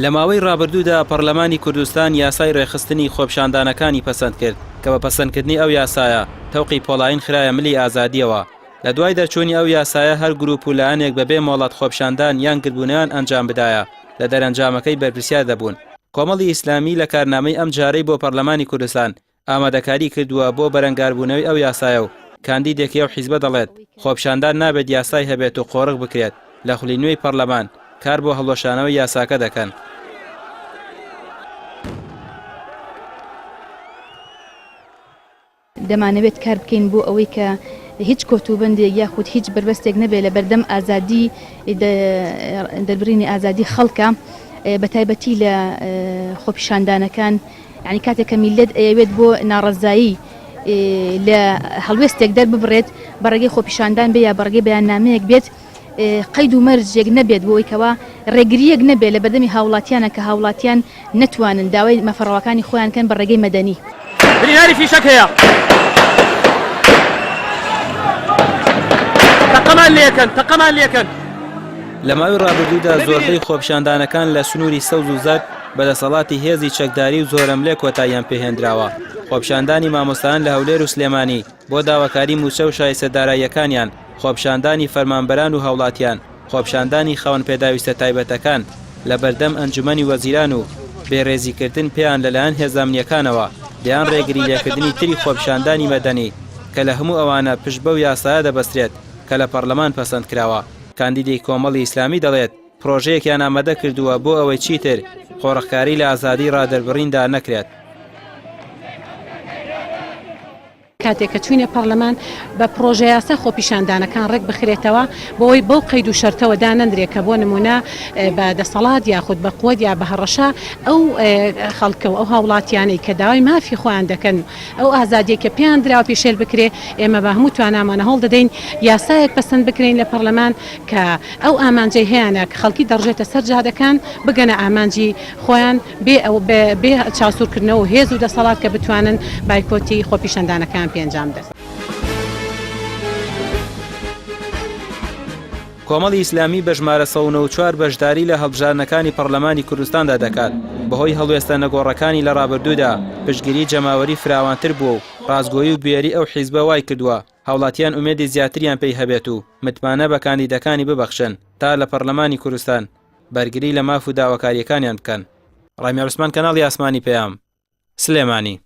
لە ماوەی ڕابردوودا پەرلەمانی کوردستان یاسای ڕێخستنی خۆپیشاندانەکانی پەسەند کرد کە بە پەسەندکردنی ئەو یاسایە تەوقی پۆڵاین خرایە ملی ئازادیەوە. لە دوای دەرچوونی ئەو یاسایە هەر گروپ و لایەنێک بەبێ مۆڵەت خۆپیشاندان یان گربوونیان ئەنجام بدایە لە دەرەنجامەکەی بەرپرسیار دەبوون. کۆمەڵی ئیسلامی لە کارنامەی ئەم جارەی بۆ پەرلەمانی کوردستان ئامادەکاری کردووە بۆ بەرەنگاربوونەوەی ئەو یاسایە و کاندیدێکی ئەو حیزبە دەڵێت خۆپیشاندان نابێت یاسای هەبێت و قۆڕق بکرێت. لە خولی نوێی پەرلەمان کار بۆ هەڵۆشانەوەی یاساکە دەکەن. دەمانەوێت کار بکەین بۆ ئەوەی کە هیچ کۆتوبندێک یاخود هیچ بربەستێک نەبێت لە بەردەم ئازادی دەربڕینی ئازادی خەڵکە بە تایبەتی لە خۆپیشاندانەکان. یعنی کاتێک کە میلەت ئەوێت بۆ ناڕەزایی لە هەڵوێستێک دەرببڕێت بەڕێگەی خۆپیشاندان بێ یا بەڕێگەی بەیاننامەیەک بێت قەید و مەرجێک نەبێت بۆ ئەوەی ڕێگریەک نەبێت لە بەردەمی هاوڵاتیانە کە هاوڵاتیان نەتوانن داوای مەفەڕەوەکانی خۆیان کەن بە ڕێگەی مەدەنی. بنیاری فیشەک هەیە تەقەمان لێکەن. لە ماوەی ڕابردوودا زۆربەی خۆپیشاندانەکان لە سنووری سەوز و زەرد بەدەسەڵاتی هێزی چەکداری و زۆرەملێ کۆتاییان پێهێنراوە. خۆپیشاندانی مامۆستایان لە هەولێر و سلێمانی بۆ داواکاری موچە و شایستەداراییەکانیان، خۆپیشاندانی فەرمانبەران و هاوڵاتیان، خۆپیشاندانی خەون پێداویستە تایبەتەکان لە بەردەم ئەنجومەنی وەزیران و بێڕێزیکردن پێیان لەلایەن هێزامنیەکانەوە دەیان ڕێگری لێکردنی تری خۆپیشاندانی مەدەنی کە لە هەموو ئەوانە پشت بەو یاسایە دەبەسترێت کە لە پەرلەمان پەسەند کراوە. کاندیدی کۆمەڵی ئیسلامی دەڵێت پرۆژەیەکیان ئامادە کردووە بۆ ئەوەی چیتر قۆڕەقکاری لە ئازادی ڕادەربڕیندا نەکرێت. کاتێک کە چوینە پەرلەمان بە پرۆژە یاسا خۆپیشاندانەکان ڕێک بخرێتەوە بۆەوەی بەو قەید و شەرتەوە دانەندرێت کە بۆ نمونە بە دەسەڵات یاخود بە قووەت یا بە هەڕەشە ئەو خەڵکە و ئەو هاوڵاتیانەی کە داوای مافی خۆیان دەکەن ئەو ئازادیە کە پێیان دراوە پێشێل بکرێ، ئێمە بە هەموو توانامانە هەڵ دەدەین یاسایەک پەسەند بکرین لە پەرلەمان کە ئەو ئامانجەی هەیەە کە خەڵکی دەڕژێتە سەر جادەکان بگەنە ئامانجی خۆیان بێ چاسوورکردنەوە و هێز و دەسەڵات کە بتوانن بایکۆتی خۆپیشاندانەکان پێنجام دەست. کۆمەڵی ئیسلامی بە ژمارە 104 بەشداری لە هەڵبژارنەکانی پەرلەمانی کوردستاندا دەکات. بەهۆی هەڵوێستە نەگۆڕەکانی لە ڕابردوودا پشتگیری جەماوەری فراوانتر بوو و ڕازگۆیی و بێری ئەو حیزبە وای کردووە هاوڵاتیان ئومێدی زیاتریان پێی هەبێت و متمانە بە کاندیدەکانی ببەخشن تا لە پەرلەمانی کوردستان بەرگری لە ماف و داواکاریەکانیان بکەن. ڕامی عوسمان، کەناڵی ئاسمانی پەیام، سلێمانی.